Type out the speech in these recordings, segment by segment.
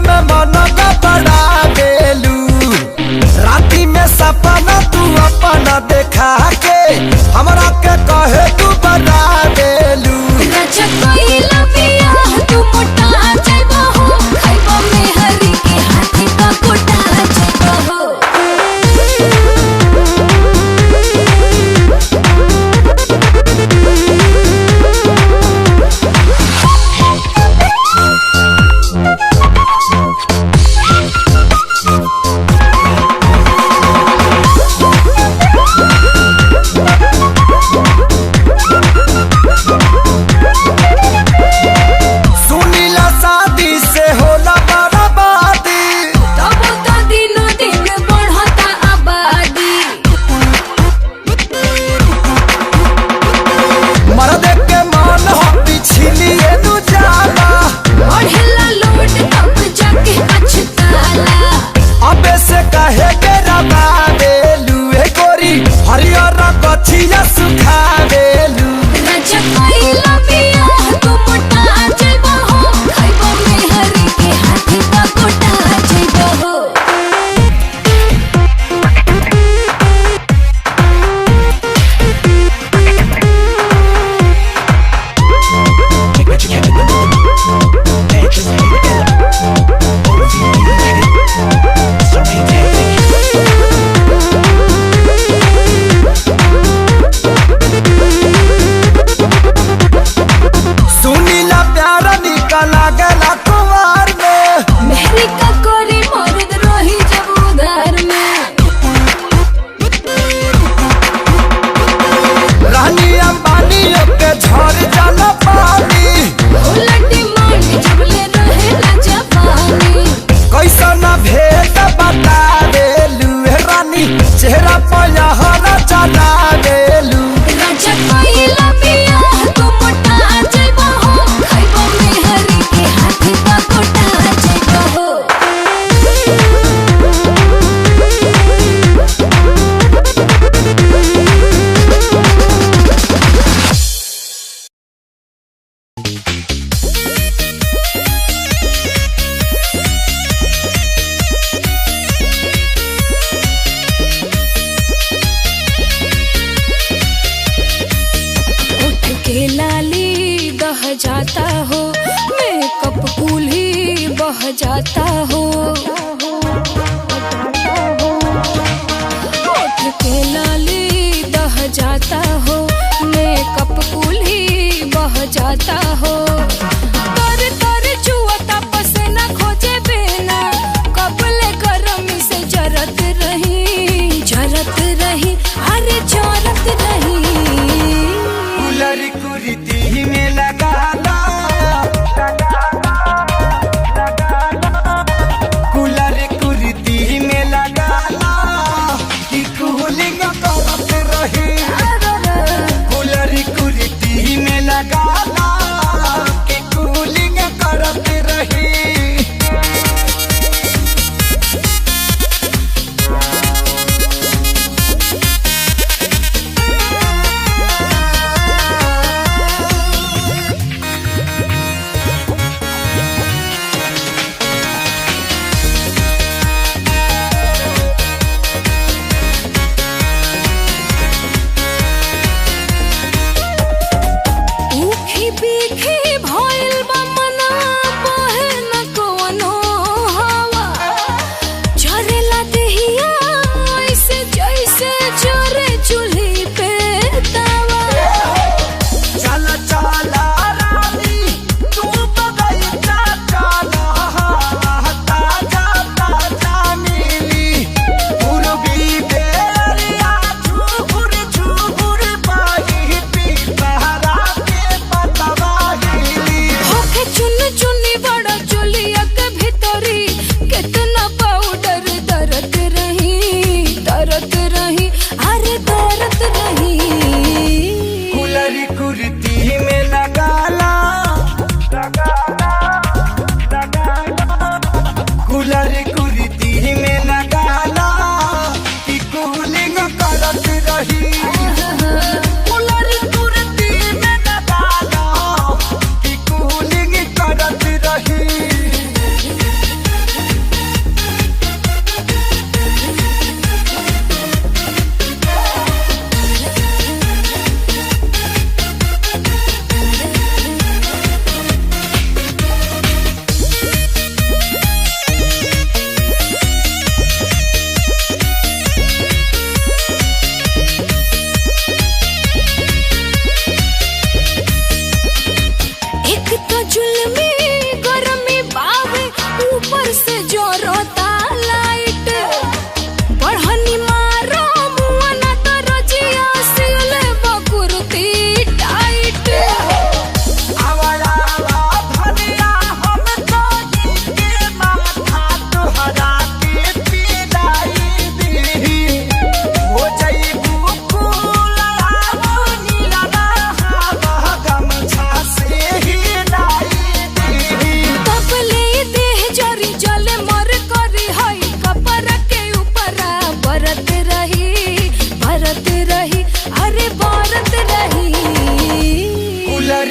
में मन का बड़ा बेलू। राती में सपना तू अपना देखा के हमरा के कहे तू बड़ा बेलू। चेहरा पया हरा चला गेलू। लाली बह जाता हो, मेकअप कूल ही बह जाता हो। होठ के लाली बह जाता हो, मेकअप कूल ही बह जाता हो। तर तर चुअता पसीना खोजे बिना, कबले गरमी से जरत रही अरे जरत रही। कुर्ती में लगा ला, कूलर कुर्ती में लगा ला कि कूलिंग करत रही। कूलर कुर्ती में लगा ला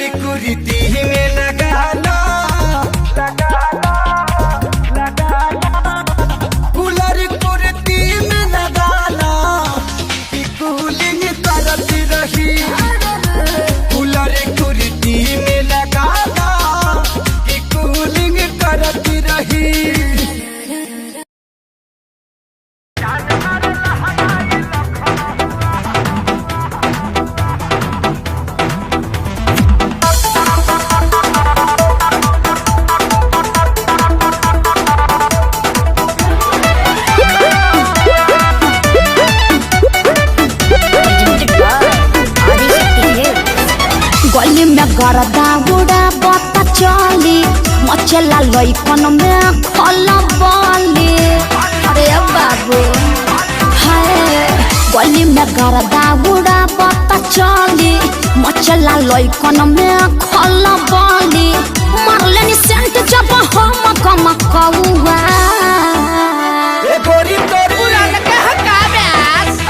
कुर्ती में लगाना कूलर कुर्ती में लगाना कि कूलिंग करती रही कूलर कुर्ती में लगाना कि कूलिंग करती रही गली में गरदा उड़ा बता चली मचला लइकन में खला बली अरे बाबू हाय गली में गरदा उड़ा बता चली मचला लइकन में खला बली मारले नि सेंट जब हम कम कौआ ए गोरी तोरी पुरान के हकाबे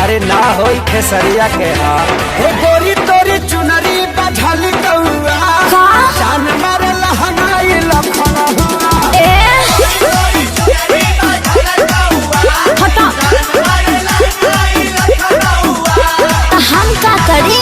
अरे ना होई खेसरिया के हाल ए गोरी तोरी चुनरी बझल कौआ का जान मार लहनाई लखना हुआ ए हटा हम का करी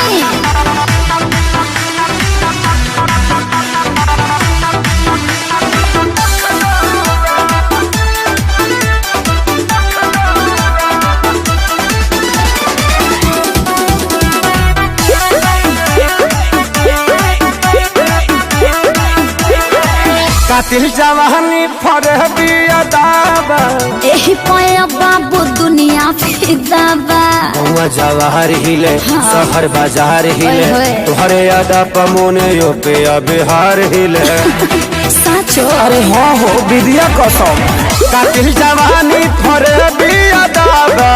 कातिल जवानी फरहबी अदाबा एही पाया बाबू दुनिया फिदाबा हुआ जवाहर हिले शहर बाजार हिले ओए होए। तुहरे अदा पमोने यो पे बिहार हिले साचो अरे हाँ हो विद्या कसम कातिल जवानी फरहबी अदाबा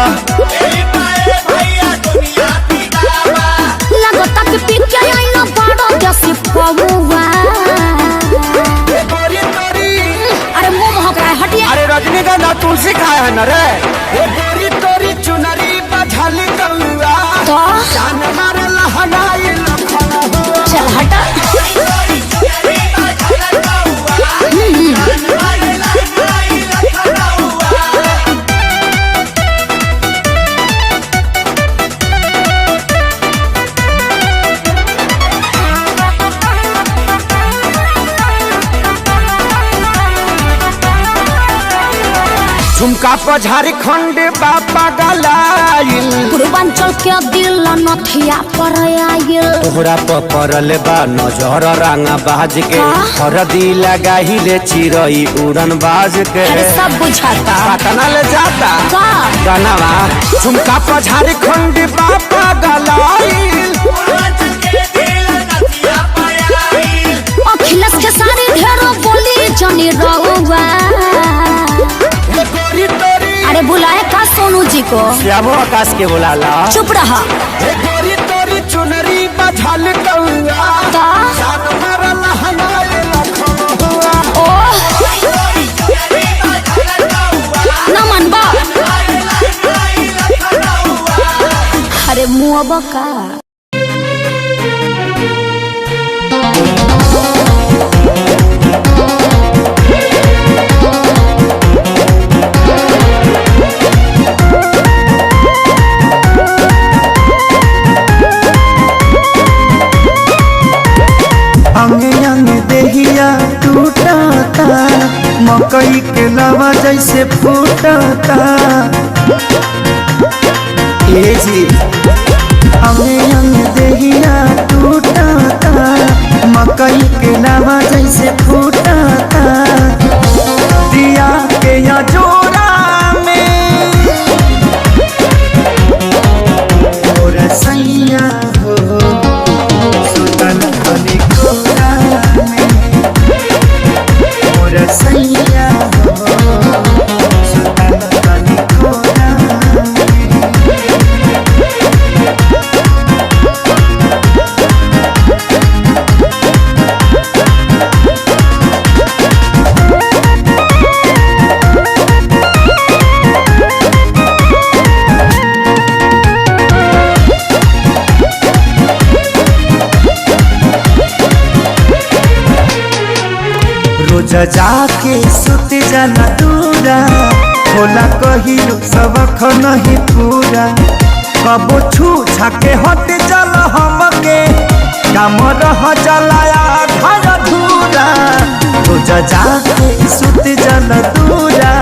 लगता कि पिके आइना बड़ो जैसे पौवा अरे मुंह महक रहा है हटिए अरे रजनीगंधा तुलसी खाए है न रे ए गोरी तोरी चुनरी बझल कौआ तो जान मार लहनाई लखना हुआ चल हटा झुमका पर झारखंड बापा गलाइल पूर्वांचल के दिल नथिया पर आइल तोहरा पर पड़ल बा नजर रंगा बाज के हाँ? हरदी लगाही ले चिरई उड़न बाज के अरे सब बुझाता पटना ले जाता का गनवा झुमका पर झारखंड बापा गलाइल अखिलेश के सारी ढेरों बोली जनी रहुआ ए गोरी तोरी अरे बुलाए का सोनू जी को श्यामो आकाश के बुलाला चुप रहा ए गोरी तोरी चुनरी बझल कौआ ता जान मार लहनाई लखना हुआ ओ न मनबा अरे मुआबा का अंगे अंगे देहिया टूटता मकई के लवा जैसे फूटता ए जी अंगे अंगे देहिया टूटता मकई के लवा जैसे फूटता दिया के या जोरा में और सैया हो सुतन बनी कोरा में और सैया हो सुतन बनी कोरा में जाके सुत जाना दूरा होला कहियो सबक नहीं पूरा कबो छू छाके हट चल हमके काम रह जलाया घर धूरा रोजा जाके सुत जाना दूरा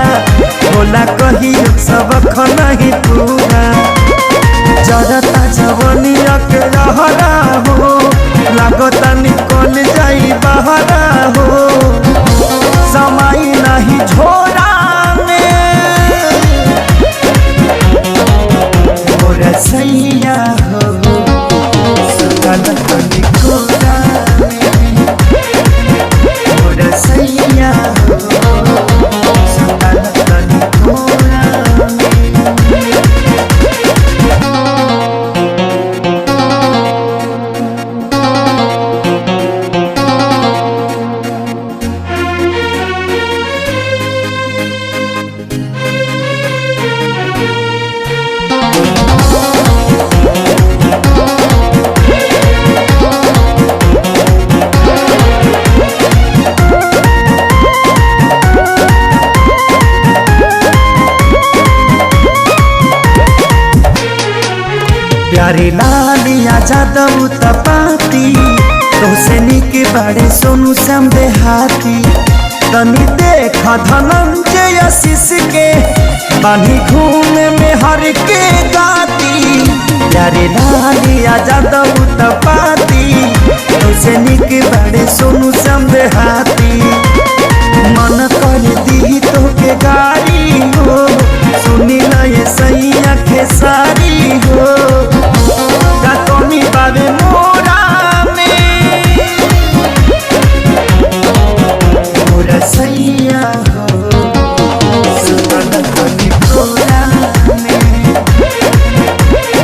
होला कहियो सबक नहीं पूरा जरता जवनिया के रहरा हो लागता निकल जाई बहरा हो समय नहीं झोरा में मोर सैया हो सुतल तनी कोरा में मोर सैया हो सुतल तनी कोरा में प्यारे लालिया जादव तपाती तोसे निक बड़े सोनू श्याम देहाती तनी देख धनंजय आशीष के बानी घूमे में हर के गाती प्यारे लालिया जादव तपाती तोसे निक बड़े सोनू श्याम देहाती मन कर दी तो के गाड़ी हो सुनी लए सैया खेसारी हो कमी बाबे मोरा में मोरा सैया हो सुतल तनी कोरा में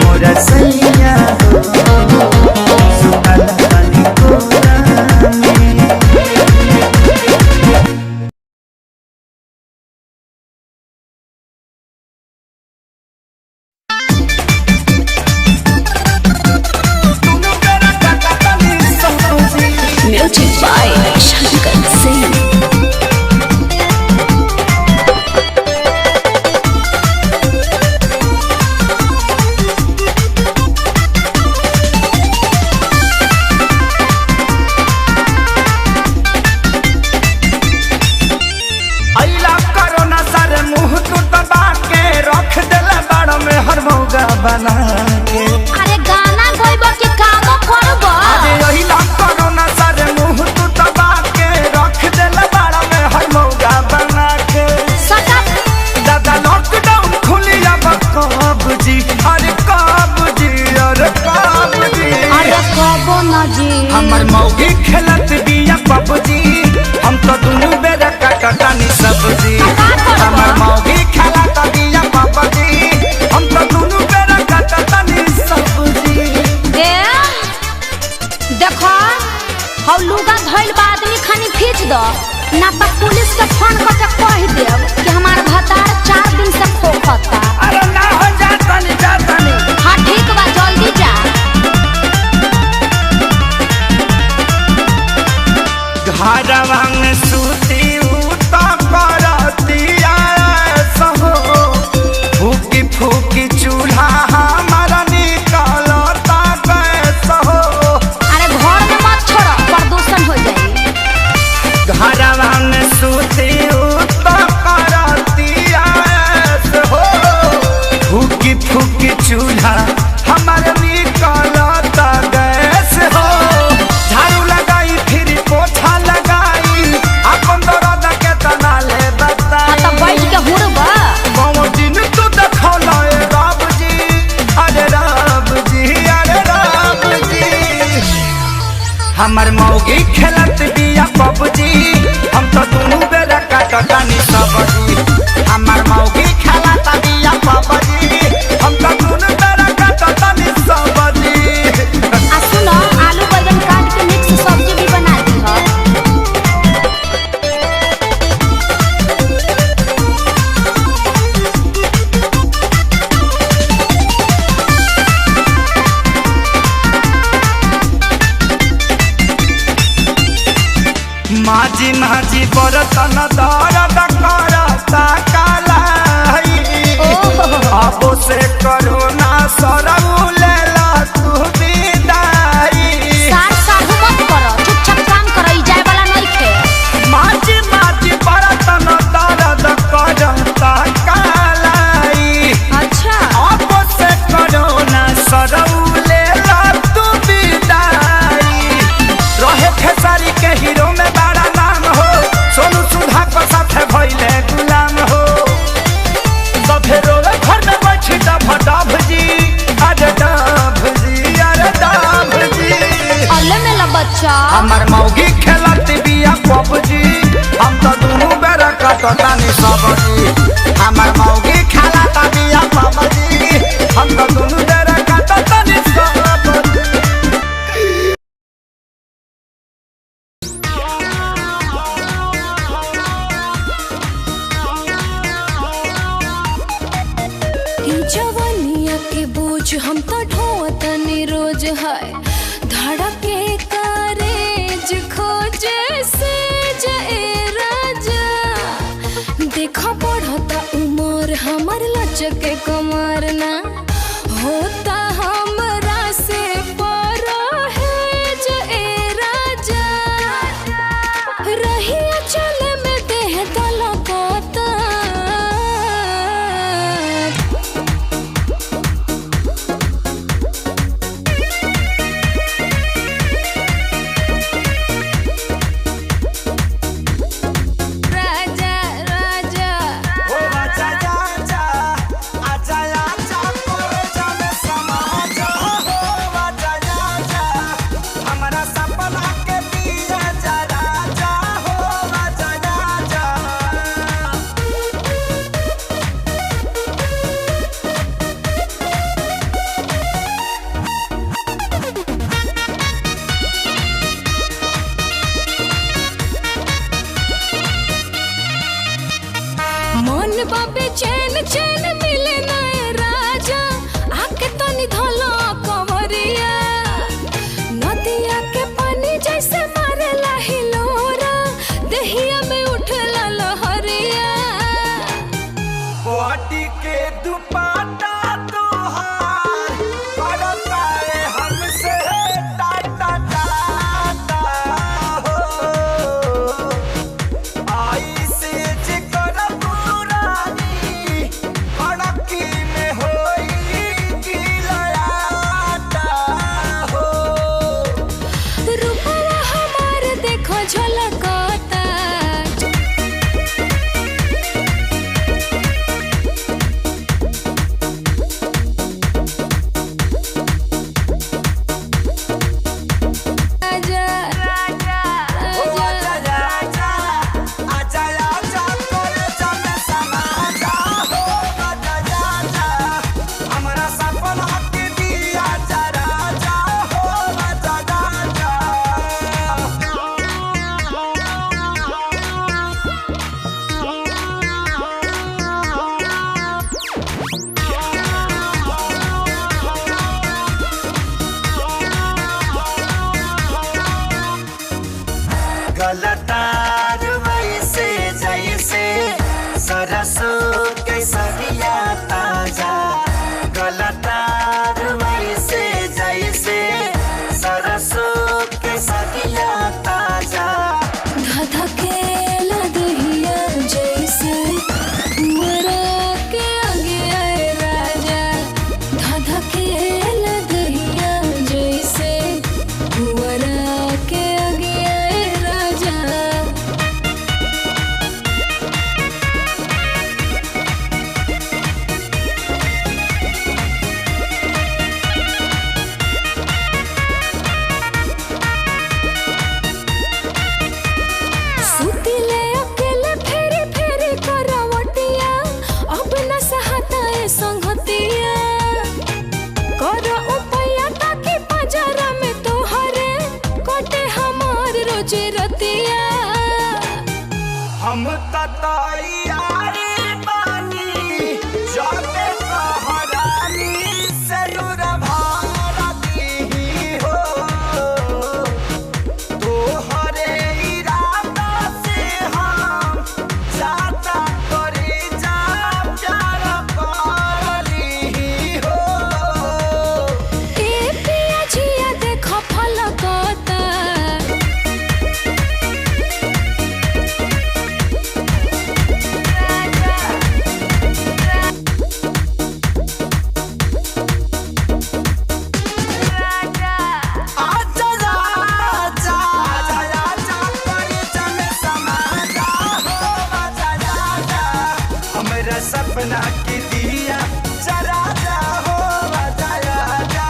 मोरा सैया हो सुतल तनी कोरा में Music by Shankar Singh. अइला कोरोना सारे मुंह तू दबा के रख देला बाड़ में हर मौगा बना के अरे गाना गइबो कि काम करबो अरे अइला कोरोना सारे मुंह तू दबा के रख देला बाड़ में हर मौगा बना के सटा दादा लॉकडाउन खुली अब कब जी अरे कब जी अरे कब जी अरे कबो न जी हमर मौगी खेलत बिया पबजी हम तो दुनु बेरा काटतानी सब्जी हमर मौगी खेलत बिया पबजी हम तो दुनु बेरा काटतानी सब्जी तन दर्द करता कालाई अब से करो ना सरऊ ले ला तू विदाई सार साहू मत करो चुपचाप काम करो ई जाए वाला नहीं थे माची माची बरतन दर्द करता कालाई अच्छा अब से करो ना सरऊ ले ला तू विदाई रहे खेसारी के हीरो में बड़ा नाम हो सोनू सुधा को साथे भइले गुलाम हो सभे रोवे घर में बैठी डभ जी अरे डभ जी अल्ले मेला बच्चा हमर मौगी खेलत बिया पबजी हम तो दोनों बेरा कटतानी सबजी हमर मौगी खेलत बिया पबजी हम तो दोनों बेरा कटतानी सबजी जवानिया के बोझ हम तो ढोतनी रोज है धड़के कारेज खोजे से जे राजा देखा बढ़ता उमर हमर लचके कमर ना होता हमरा से पर है जे राजा रहिया चले में देह तलकता मन बाबे चैन चैन मिले नए राजा आके तनी धोलो कमरिया नदिया के पानी जैसे मारेला हिलोरा देहिया में उठला लहरिया बॉडी के दुपट्टा तोहार करता है हमसे टाटा टाटा हो आई से जिकर पुरानी अड़की में होई गिलाटा हो रूपवा हमार देखो झलकता गलतार वैसे जैसे सरसों के सरिया ताजा गलतार वैसे जैसे सरसों के सरिया ताजा धधकेला दहिया जैसे मरा के आगे आए राजा धधकेला दहिया जैसे मरा के आगे आए राजा सुतिले अकेले फेरी फेरी करवटिया अब न सहता ए संगतिया कर उपया ताकि बाजारा में तोहरे कटे हमार रोजे रतिया हम तैयारी बानी जाके कहरानी से दूर भारती हो तोहरे इरादा से हम मेरा सपना की दिया जरा जा हो बजाया जा।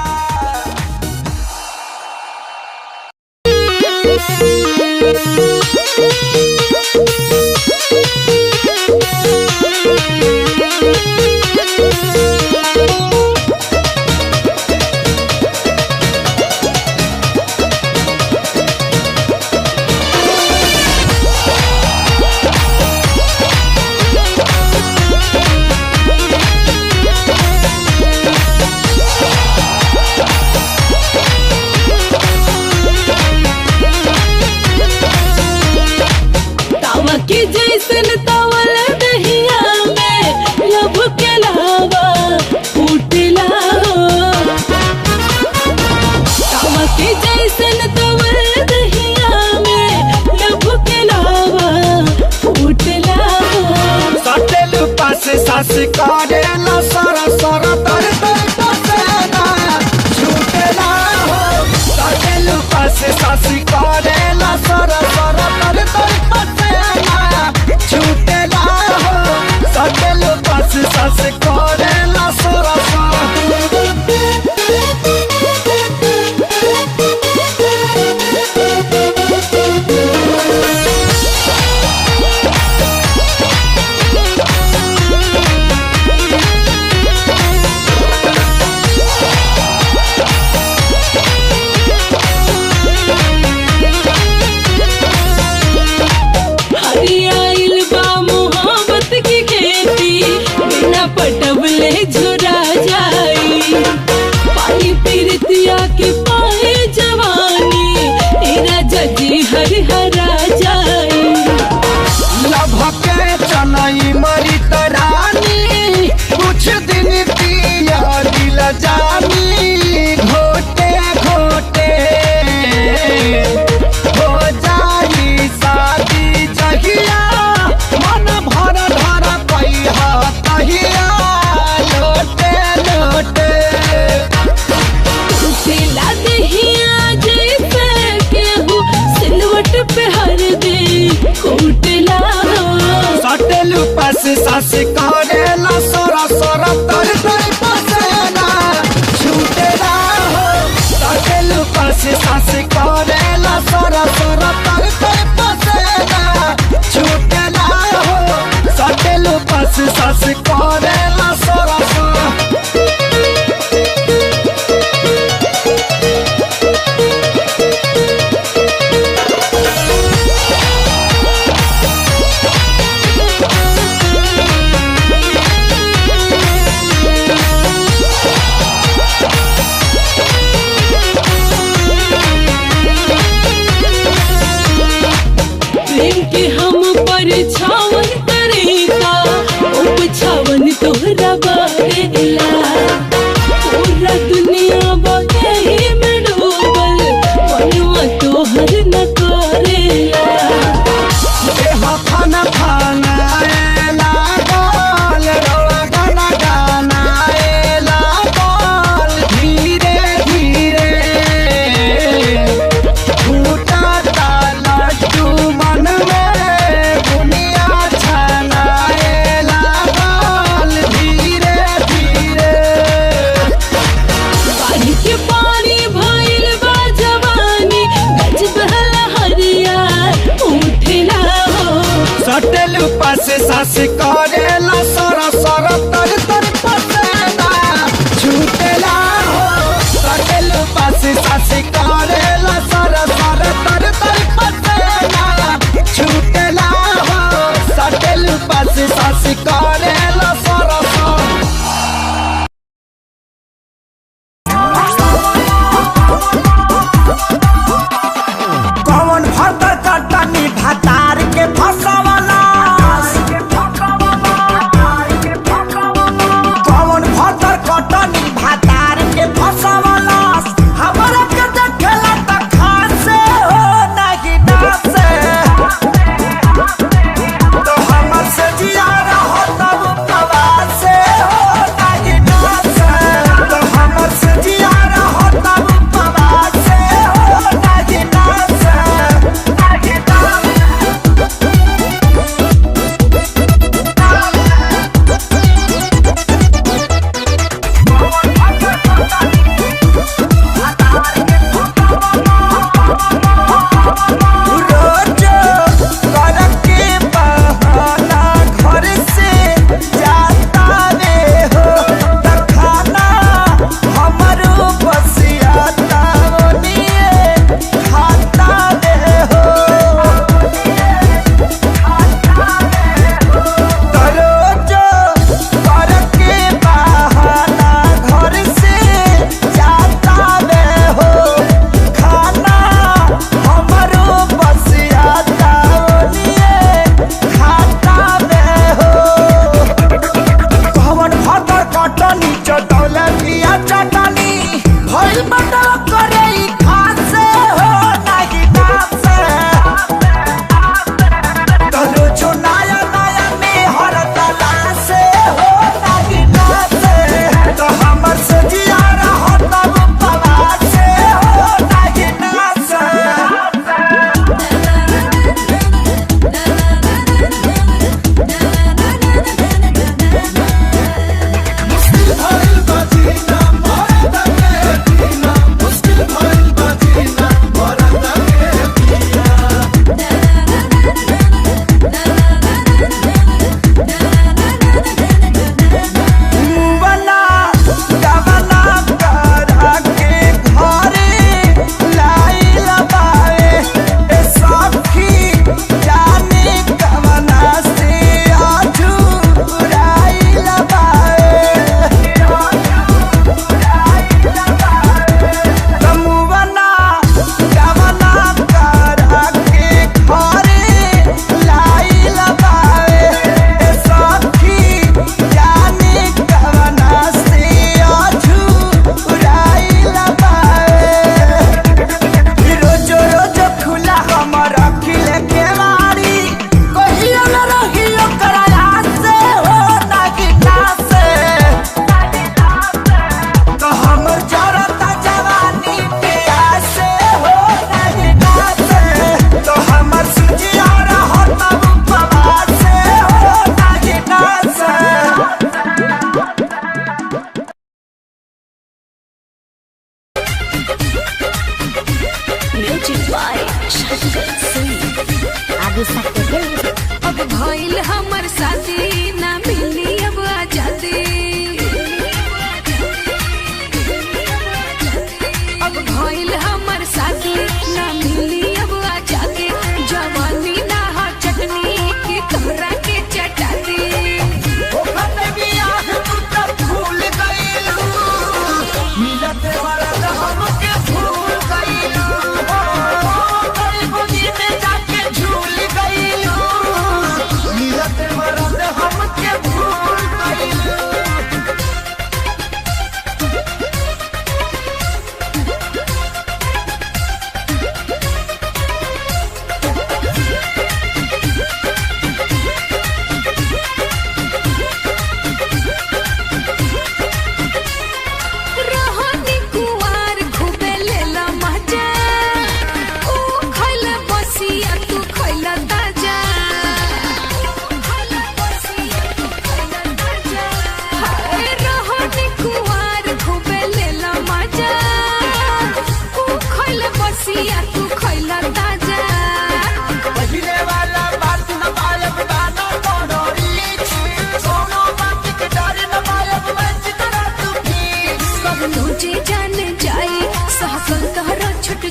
कि जैसन तवल दहिया में लब के लावा फूटला तावा के जैसन तवल दहिया में लब के लावा फूटला सटेलू पास सास करेला सर सर तर तर पसेना छूटेला हो। सटेलू पास सास करेला सर सर तर तर पसेना छूटेला हो। सटेलू पास सास करेला सर सर। हरियाइल बा मोहब्बत की खेती बिना पटवले झुरा जाई पानी पीरतिया के पाए जवानी तेरा जजी हरिहरा जाई। लभके चनई मरी तरानी कुछ दिन पिया दिल जानी घोटे घोटे हो जाई शादी जहिया मन भर धर पैहा तहिया लोटे लोटे। सिला दहिया जैसे केहू सिलवट पे हर दे कूटला सटेलू पास सास करेला सोरा सोरा तर तर पसेना छूटेला हो। सटेलू पास सास करेला सोरा सोरा तर तर पसेना छूटेला हो। सटेलू पास सास करेला सोरा सोरा। प्रेम के हम पर छावन करेगा उपछावन तोहरा बारेला पूरा दुनिया बाके में डूबल मनवा तोहर न करेला। खाना खाना लागल रौआ गाना गाना लागल धीरे धीरे फूटा लड्डू मन में दुनिया छाना लागल धीरे धीरे। बाढ़ के पानी भइल बा जवानी गज बहला हरिया उठला सटेलू पास सास करेला सर सर तर तर पसेना छूटेला हो। सटेलू पास सास करेला सर सर तर तर पसेना छूटेला हो। सटेलू पास सास करेला सर सर। कौन भतर कटनी भतार के फसवाला कौन भतर कटनी भतार के फसवाला हमरा के देखेला त खासे हो नहीं नासे तो हमर से जिया रहो तब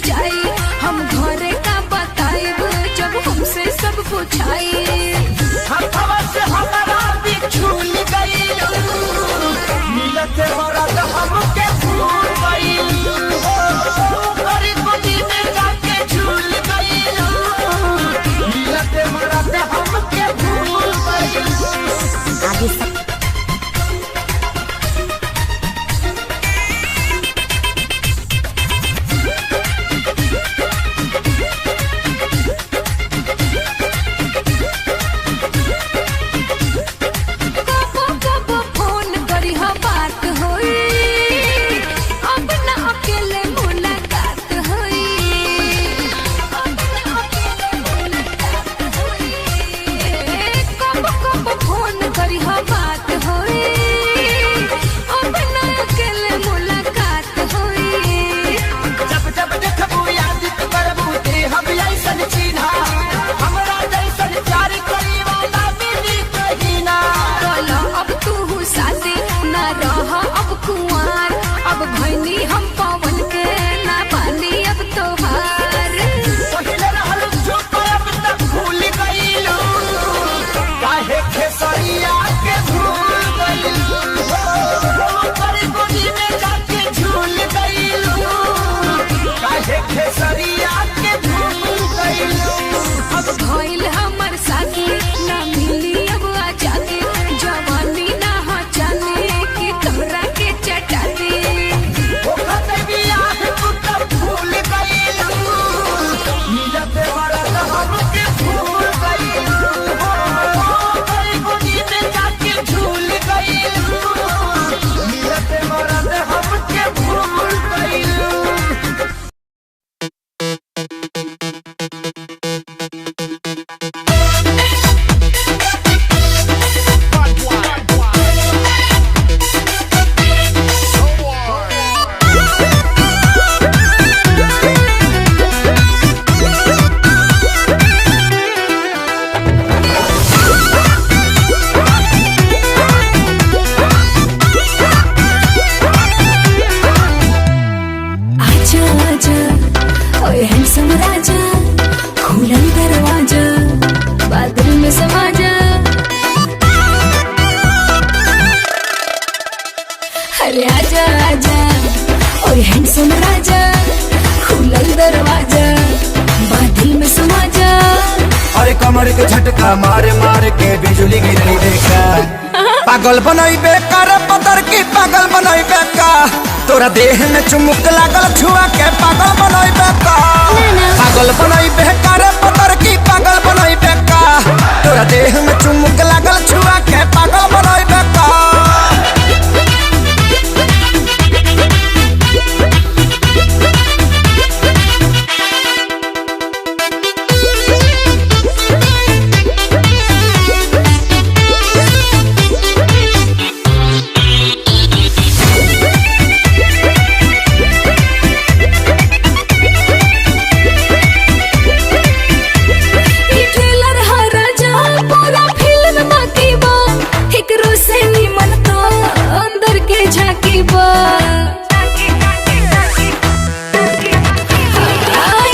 जाई। हम घरे का बताइब जब हमसे सब पूछाई। हथवा से हमारा बिछुल गइलू मिलते मरद हमके भूल गइलू गरी गोदी में जाके झूल गइलू मिलते मरद हमके भूल गइलू। आगे सब फोन करी हा बात होई, अब ना अकेले मुलाकात होई, अब ना अकेले मुलाकात होई। कब फोन करी हा बात होई, अब ना अकेले मुलाकात होई। जब जब देखबू याद करबू ते हम ऐसन चिन्हा हमरा जैसन प्यार करी वाला मिली कहीं ना। बोलो अब तू शादी ना रह अब कुंवार, अब भैनी हम पवन के ना पानी अब तोहार। पहिले रहल चुप अब तक भूल गइलू काहे खेसरिया के भूल गइलू गरी गोदी में जाके झूल गइलू काहे खेसरिया के भूल गइलू। अब भइल हमर साथी ना मिली अब आजादी, जवानी ना हो जाने की तोरा के चटाती। ओखत बियाह तू तब भूल गइलू मिलते मरद हमके भूल गइलू गरी गोदी में जाके झूल गइलू मिलते मरद हमके भूल गइलू। आजा आजा ओए हैंडसम राजा, खुला दरवाजा बादल में समा जा। अरे आजा आजा ओए हैंडसम राजा, खुला दरवाजा बादल में समा जा। अरे कमर के झटका मारे मारे के बिजली गिरई देखा पागल बनई बेकार पतर की पागल बनई बेका तोरा देह में चुमुक लागल छुआ के पागल बनई बेका पागल बनई बेकार पतर की पागल बनई बेका तोरा देह में चुमुक लागल छुआ के पागल बनई बेका। ई ट्रेलर हा राजा पूरा फिल्म बाकी बा, एकरो से निमन तो अंदर के झांकी बा।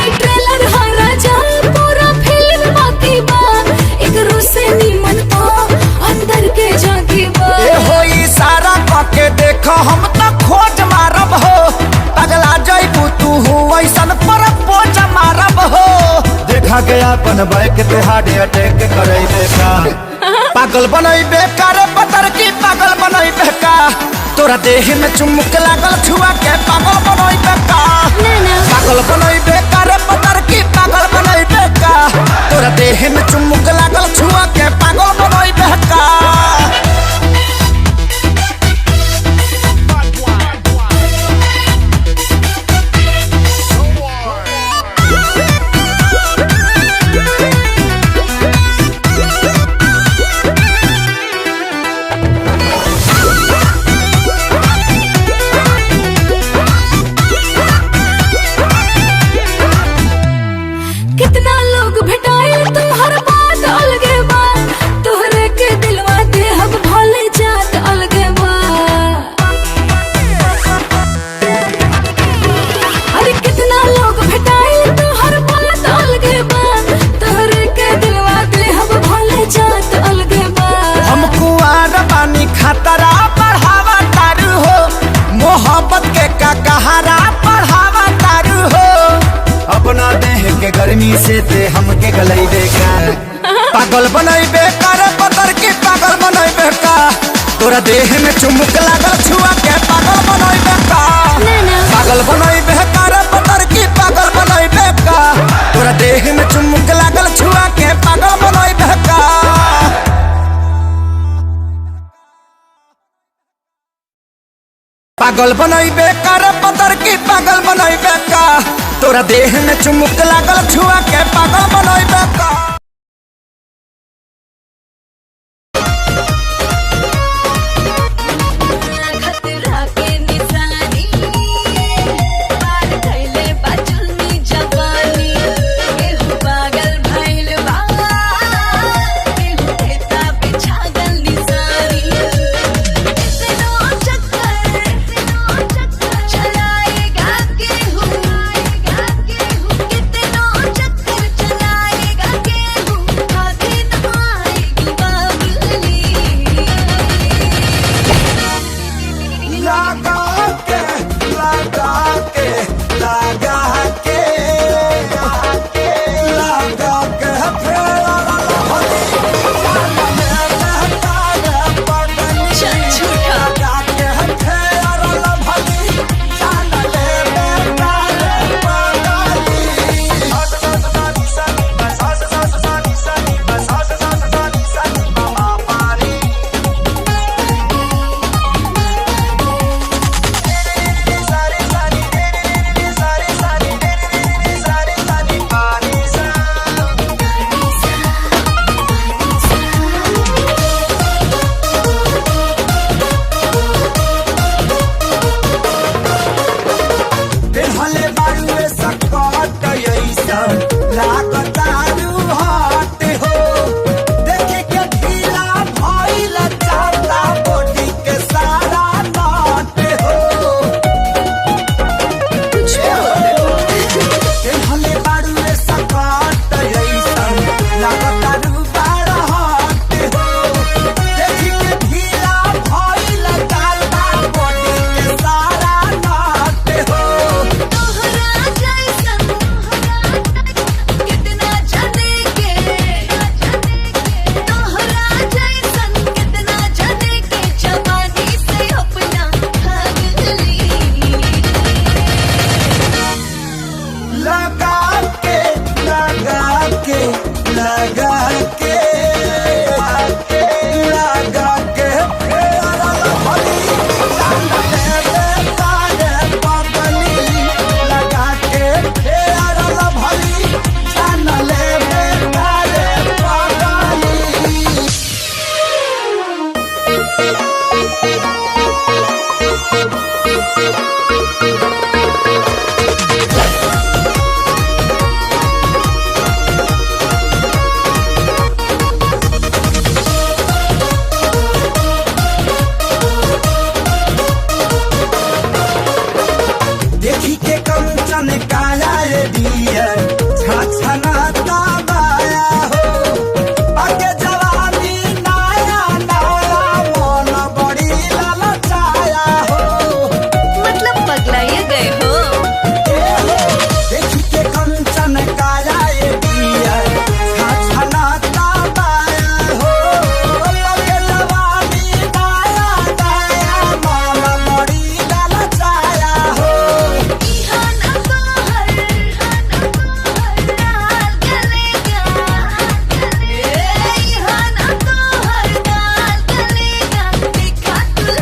ई ट्रेलर हा राजा पूरा फिल्म बाकी बा, एकरो से निमन तो अंदर के झांकी बा। ए हो इशारा करके देखो हम तो खोज मारब हो पगला जइबू तू हो ऐसन पर पोज मारब हो देखा गया अपन बैक ते हार्ट अटैक करई बेका पागल बनई बेकार पतर की पागल बनई बेका तोरा देह में चुमुक लागल छुआ के पागल बनई बेका पागल बनई बेकार पतर की पागल बनई बेका तोरा देह में चुमुक लागल छुआ के पागल बनई बेका। कितना लोग भेटाए तुम्हार बात अलगे बा, पगलई बेका पागल बनई बेकार पतर की पागल बनई बेका तोरा देह में चुमुक लागल छुआ के पागल बनई बेका पागल बनई बेकार पतर की पागल बनई बेका तोरा देह में चुमुक लागल छुआ के पागल बनई बेका पागल बनई बेकार पतर की पागल बनई बेका तोरा देह में चुमुक लागल छुआ के पागल बनई बेका खतरा के निशानी पार कैले बाजुनी जवानी केहू पागल भइल बा केहू खेता पे छागल निशानी इतनो चक्कर चलाएगा केहू कितनो चक्कर चलाएगा केहू आगे न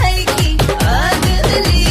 आएगी बाबुली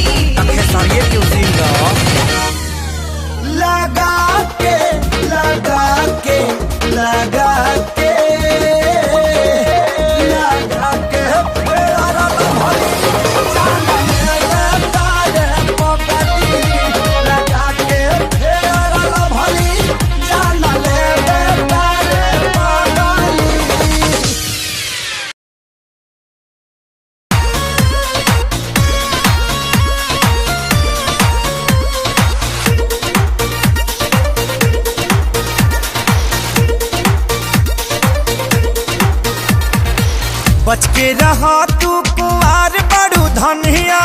बच के रहा तू कुआर बड़ू धनिया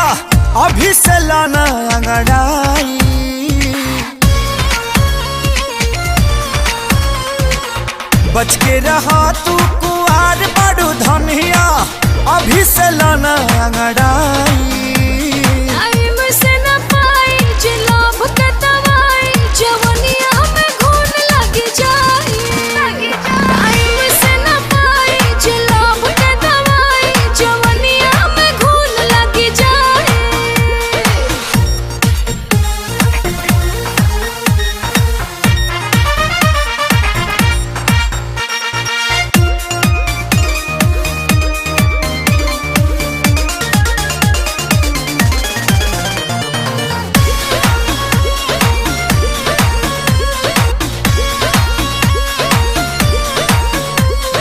अभी से लाना अंगड़ाई बच के रहा तू कुआर बड़ू धनिया अभी से लाना अंगड़ाई। टाइम से न पाई जे लोभ के दवाई जवनिया में घून लग जाई। टाइम से न पाई जे लोभ के दवाई जवनिया में घून लग जाई।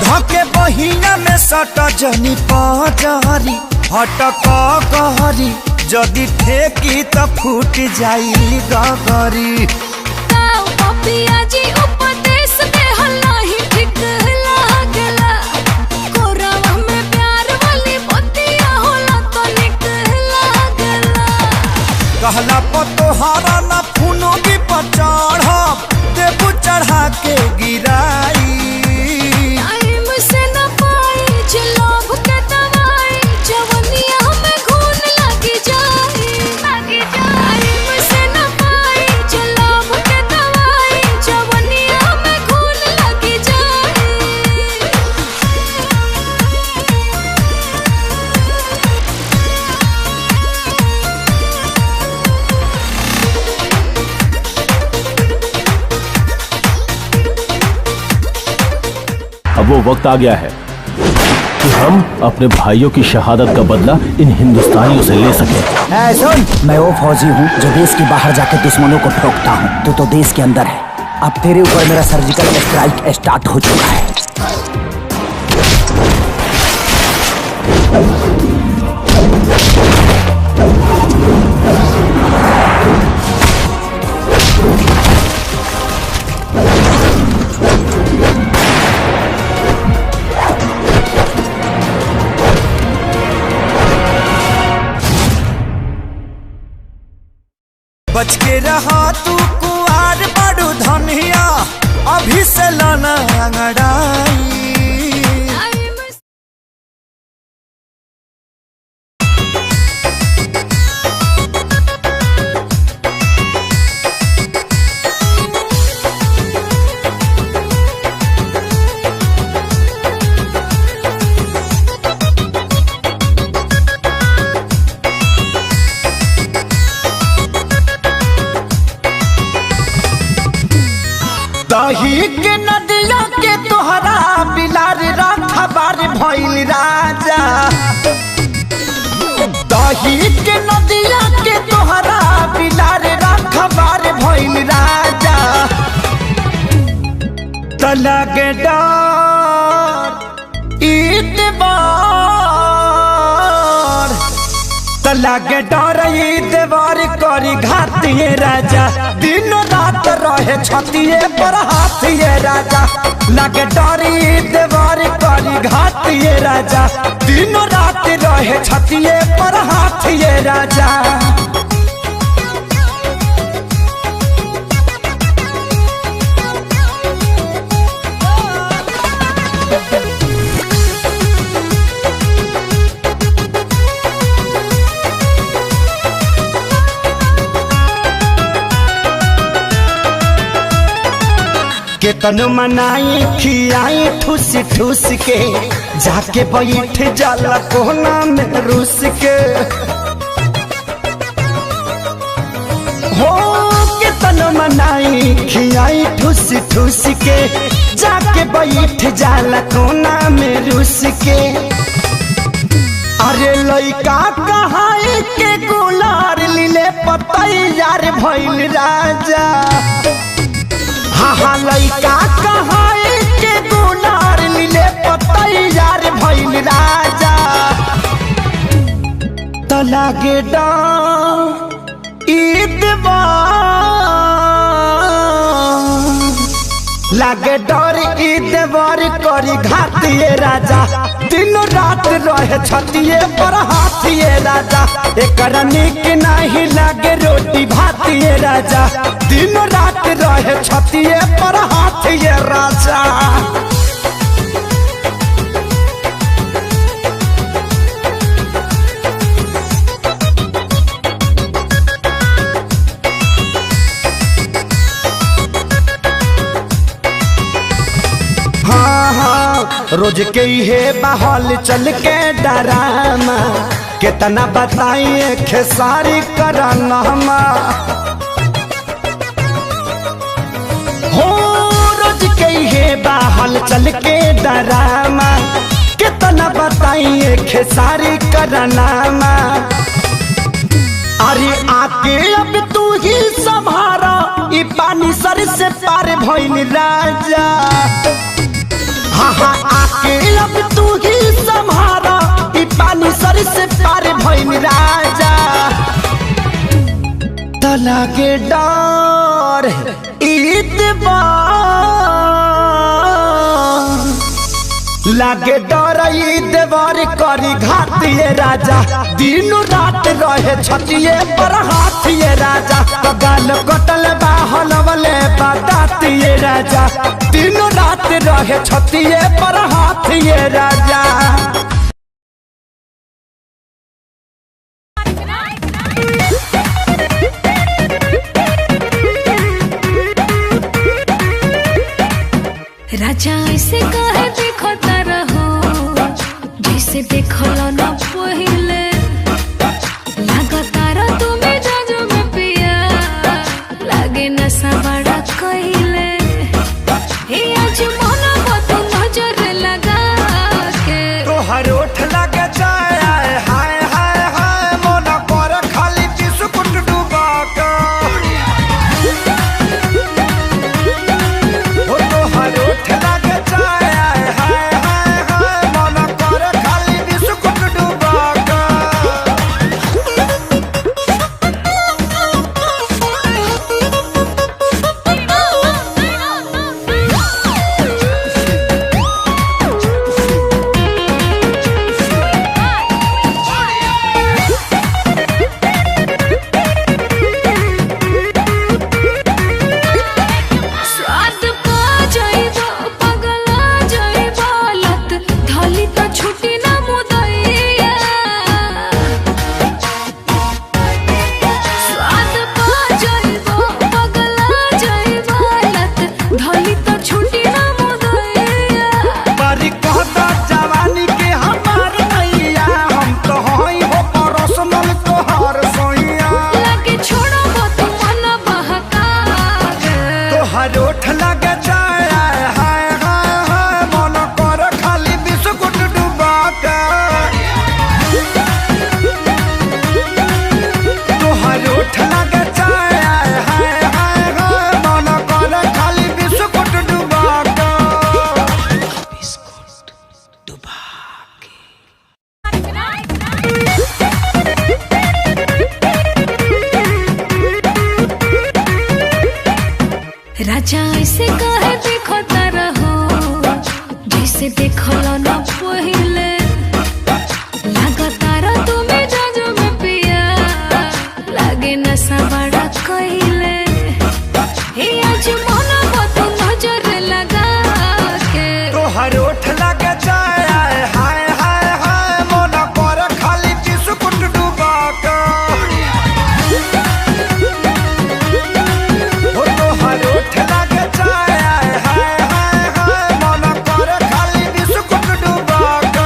धके बहिना में सट जनी पजारी हटक कहरी जदि ठेकी त फूट जाई गगरी। ताऊ पपिया जी उपदेश दे हल्लाही ठीक लागला। कोरावा में प्यार वाली बतिया होला तो निक लागला। कहला पतोहारा न फूनो भी पचढ़ देबू चढ़ा के गिराई। टाइम से न पाई जे लोभ के दवाई जवनिया में घून लग जाई। टाइम से न पाई जे लोभ के दवाई जवनिया में घून लग जाई। अब वो वक्त आ गया है कि हम अपने भाइयों की शहादत का बदला इन हिंदुस्तानियों से ले सकें। सुन, मैं वो फौजी हूँ जो देश के बाहर जाके दुश्मनों को ठोकता हूँ। तू तो देश के अंदर है। अब तेरे ऊपर मेरा सर्जिकल स्ट्राइक स्टार्ट हो चुका है। बच के रहा तू कुआर बड़ू धनिया अभी से लाना अंगड़ाई। दही के नदिया के तोहरा बिलार रखबार भइल राजा। दही के नदिया के तोहरा बिलार रखबार भइल राजा। तलगे डर ईतबार तलगे डर ईतबार करी घातिए राजा। दिन रात रहे छतिए पर हाथिए राजा। लगे डरी देवार करी घातिए राजा। दिन रात रहे छतिए पर हाथिए राजा। केतन मनाई खियाई ठूस ठूस के जाके बैठ जाला कोना में रूस के। हो केतन मनाई खियाई ठूस ठूस के जाके बैठ जाला कोना में रूस के। अरे लइका कहाई के गुलार लीले पतैयार भइल राजा। हाँ लइका कहाई के गुलार लीले पतैयार भइल राजा। त लागे लागे डर ईदवार करी घातिए राजा। दिन रात रहे छतिए पर हाथिए राजा। एकरा निक नहीं लागे रोटी भातिए राजा। दिन रात रहे छतिए पर हाथिए राजा। रोज के हे बहल चल के डरामा कितना बताइए खेसारी कराना हो रोज के हे बहल चल के डरामा कितना बताइए खेसारी कराना अरे आके अब तू ही संभारा ई पानी सर से पार भइल राजा हाँ हाँ आके अब तू ही संभारा ई पानी सर से पार भइल राजा तना के डर लागे डर देवर करी घातिए राजा दिन रात रहे छतिए पर हाथिए राजा गाल कटल बाहल वाले बतातिए राजा दिन रात रहे छतिए पर हाथिए राजा राजा ऐसे कहे देखो रहो जैसे देखो न पहले लगातार तुम्हें जाजो में पिया लागे नशा बड़ा कहिले हे आज मन को नजर लगा के तोहर ओठ लगे जाए हाय हाय हाय मन पर खाली बिस्कुट डुबा के हो तोहर ओठ लगे जाए हाय हाय हाय मन पर खाली बिस्कुट डुबा के स्वाद पा जाइबो पगला जाइबो लत धली तो छुटी ना मुदैया स्वाद पा जाइबो पगला जाइबो लत धली तो छुटी ना मुदैया बारी कहता जवानी के हमार नैया हम तो हई हो परसनल तोहर सोइया लागे छोड़ो मत मन बहका के तोहर ओठ लगे जाए हाय हाय हाय मन कर खाली बिस्कुट डुबा के तोहर ओठ लगे जाए हाय हाय हाय मन कर खाली बिस्कुट डुबा के राजा ऐसे कहे देखो रहो जैसे देखो न पहले लगातार तुम्हें जाजो में पिया लागे नशा बड़ा कहिले हे आज मन को नजर लगा के तोहर ओठ लगे जाए हाय हाय हाय मन पर खाली बिस्कुट डुबा के हो तोहर ओठ लगे जाए हाय हाय हाय मन पर खाली बिस्कुट डुबा के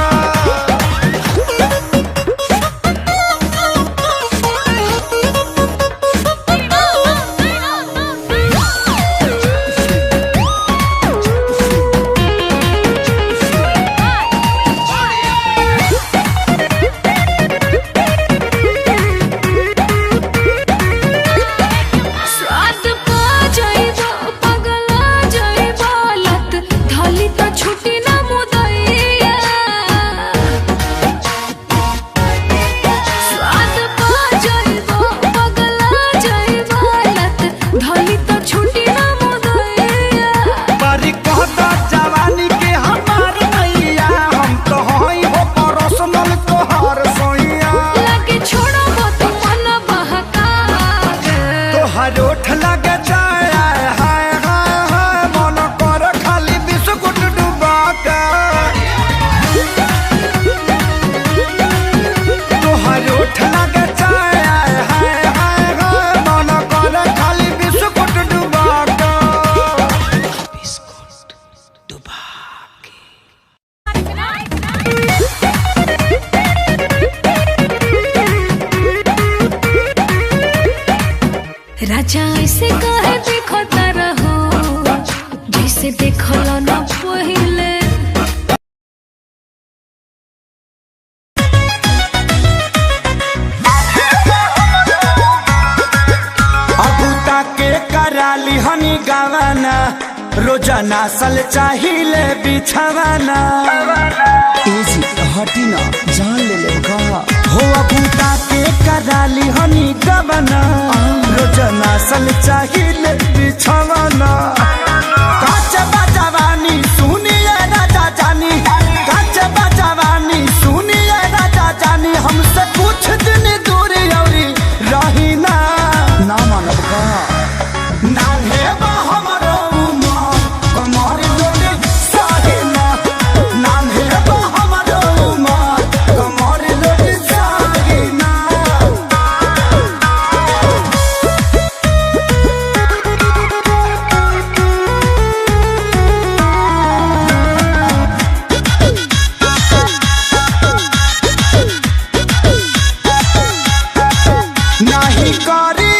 राजा ऐसे कहे देखो रहो जैसे देखो न पहिले। के कराली हनी गावाना रोजाना सल चाहिए बिछवाना एजी हटी ना जान ले लेगा हो अबूता के कराली हनी गावाना रोजाना सल चाहिए बिछवाना काच बजवानी सुनिए राजा जानी काच बजवानी सुनिए राजा जानी हमसे कुछ दिन दूर औरी रही ना मानव का नान्हे बा हमरो उमर कमर लोटे साहिना नान्हे बा हमरो उमर कमर लोटे साहिना नहीं करी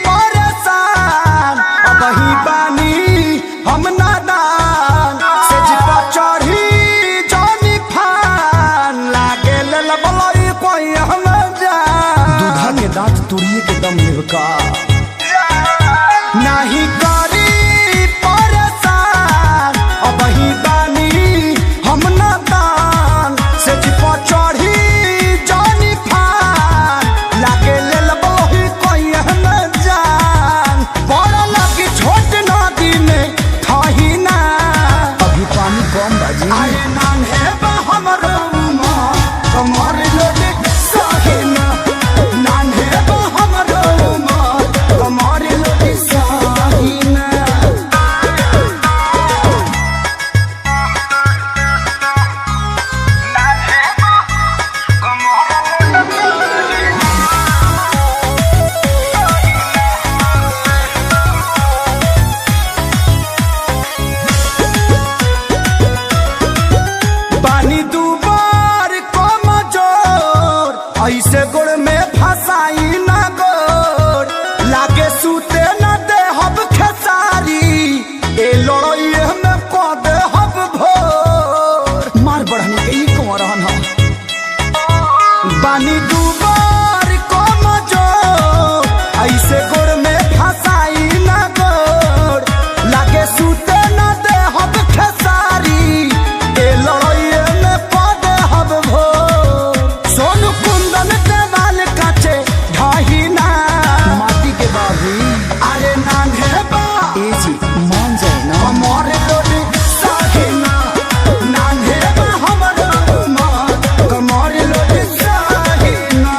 परेशान अब ही बानी हम नादान से जिपा चढ़ी जानी फान लागे ललबलाई कोई हम जान दूधा के दांत तुड़िए के दम लेवका नहीं करी परेशान अब ही बानी हम नादान से जिपा चढ़ी जानी फान लागे ललबलाई कोई हम जान बड़ा लगी छोट नदी में थाही ना अभी पानी कम बाजी अरे नान्हे बा हमरो उमर कमर लोटे साहिना नान्हे बा हमरो उमर कमर लोटे साहिना पानी दुबार कम जोर ऐसे गोड़ में फसाई ना गोड़ लागे सूते न दे हब खेसारी ए लड़ाई में को दे हब भोर मार बढ़ने के ये कौन रहन हम पानी दुबार कम जोर ऐसे गोड़ में फसाई ना गोड़ लागे सूते न दे हब खेसारी ए लड़ाई में पद हब भोर सोनू कुंदन देवाल काचे ढाही ना माटी के बाबी अरे नान्हे बा एजी मान जाए ना कमर लोटे साहिना नान्हे बा हमरो उमर कमर लोटे साहिना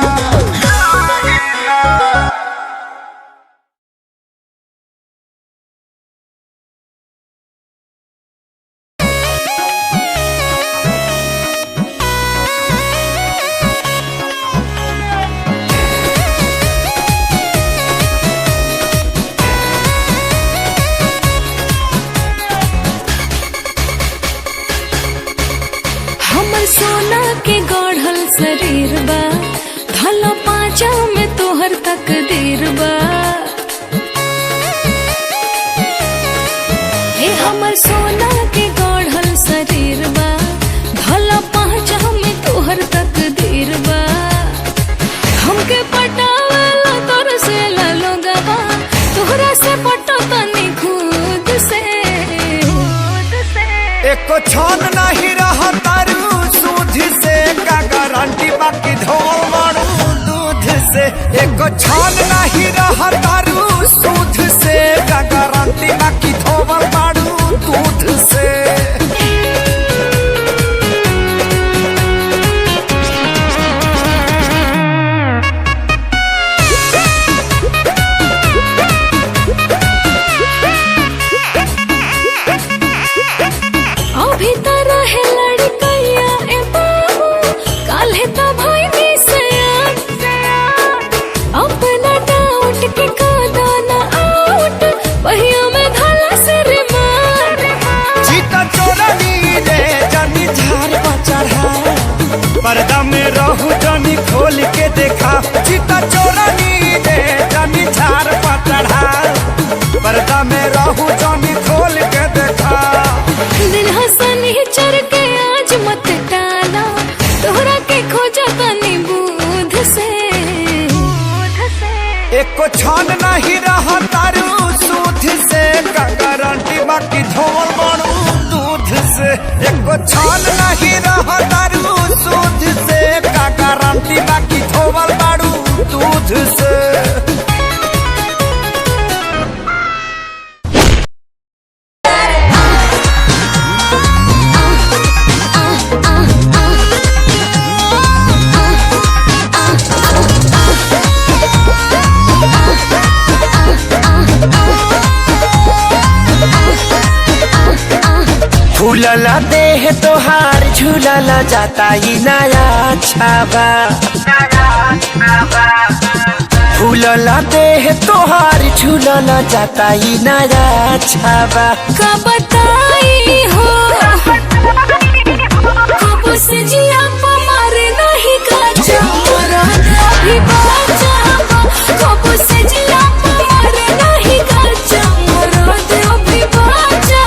हमर सोना के गढ़ल शरीर बा भला पाँचा में तोहर तकदीर बा। हे हमर सोना के गढ़ल शरीर बा भला पाँचा में तोहर तकदीर बा। हमके पटावला तोर से लोगवा तोहरा से पटो तनी खुद से एको छन नहीं रहा तारू सूद से का गारंटी बाकी धोल मारू दूध से एको छन नहीं रहा तारू सूद से का गारंटी बाकी धोल मारू दूध से अभी तो रहे लड़कैया ए बाबू काल्हे तो भइनी से अपना डाउट के कादा ना आउट पहिया में धाला से रे मार चीता चोरनी रे जानी झार पर चढ़ा पर्दा में रहू जानी खोल के देखा चीता चोरनी रे जानी झार पर चढ़ा एको छान नहीं रहा तारू सूद से का गारंटी बाकी धोवल बारू दूध से एको छान नहीं रहा तारू सूद से का गारंटी बाकी धोवल बारू दूध से। फूलला देह तोहार झूलला जाता ही नया छावा फूलला देह तोहार झूलला जाता ही नया छावा का बताई हो कब से जिया मारे नहीं का चमरा अभी बाजा कब से जिया मारे नहीं का चमरा अभी बाजा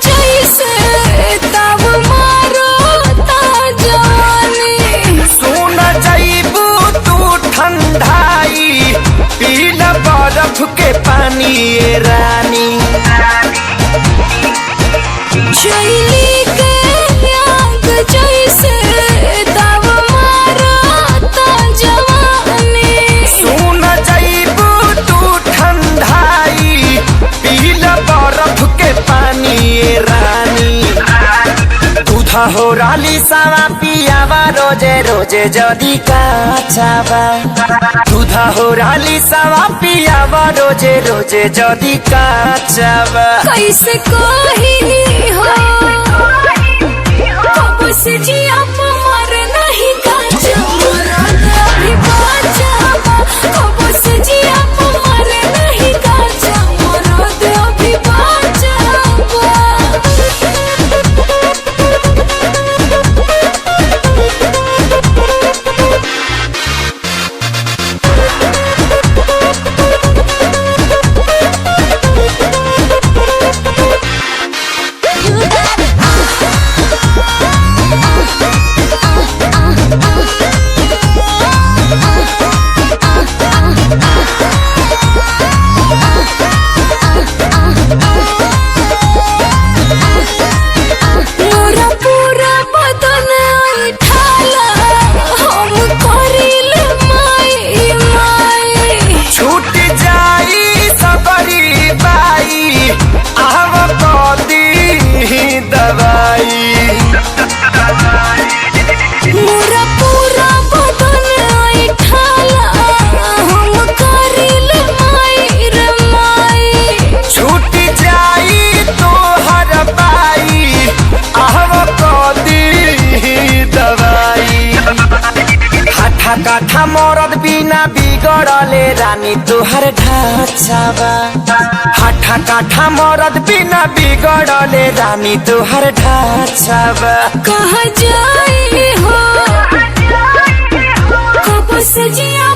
जैसे तब मारो ता जवानी सुन जाइबू तू ठंडाई पीला बर्फ के पानी ये रानी शैली के आग जैसे तब मारो ता जवानी सुन जाइबू तू ठंडाई पीला बर्फ के पानी ये रानी दूधा हो राली सावा पियावा रोजे रोजे जदी काचावा दूधा हो राली सावा पियावा रोजे रोजे जदी काचावा कैसे कही हो कब से जिया मर नहीं का चमरा अभी बाजा कब से जिया मर नहीं का चमरा अभी बाजा काठा मरद बिना बिगड़ले रानी तोहर ढांचावा हाठा काठा मरद बिना बिगड़ले रानी तोहर ढांचावा कहाँ जाए हो कब से जिया